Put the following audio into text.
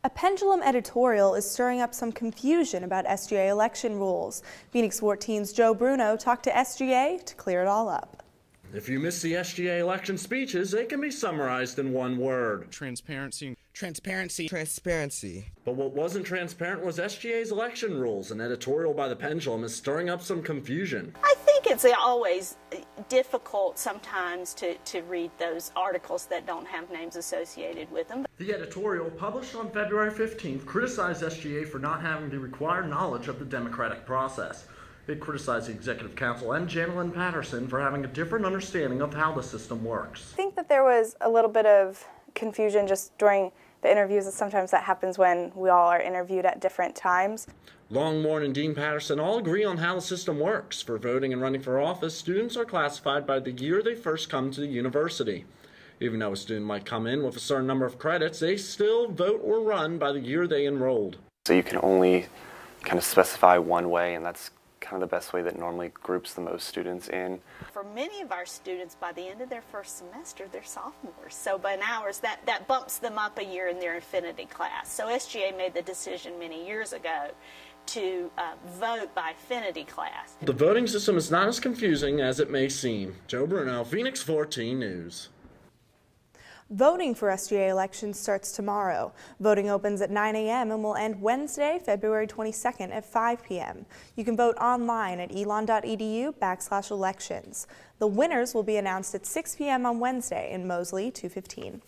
A pendulum editorial is stirring up some confusion about SGA election rules. Phoenix14's Joe Bruno talked to SGA to clear it all up. If you miss the SGA election speeches, they can be summarized in one word. Transparency. Transparency. Transparency. But what wasn't transparent was SGA's election rules. An editorial by the Pendulum is stirring up some confusion. I think it's always difficult sometimes to read those articles that don't have names associated with them. The editorial, published on February 15th, criticized SGA for not having the required knowledge of the democratic process. It criticized the Executive Council and Janelyn Patterson for having a different understanding of how the system works. I think that there was a little bit of confusion just during the interviews, and sometimes that happens when we all are interviewed at different times. Longmore and Dean Patterson all agree on how the system works. For voting and running for office, students are classified by the year they first come to the university. Even though a student might come in with a certain number of credits, they still vote or run by the year they enrolled. So you can only kind of specify one way, and that's kind of the best way that normally groups the most students in. For many of our students, by the end of their first semester, they're sophomores. So by ours, that bumps them up a year in their affinity class. So SGA made the decision many years ago to vote by affinity class. The voting system is not as confusing as it may seem. Joe Bruno, Phoenix14 News. Voting for SGA elections starts tomorrow. Voting opens at 9 a.m. and will end Wednesday, February 22nd at 5 p.m. You can vote online at elon.edu/elections. The winners will be announced at 6 p.m. on Wednesday in Mosley 215.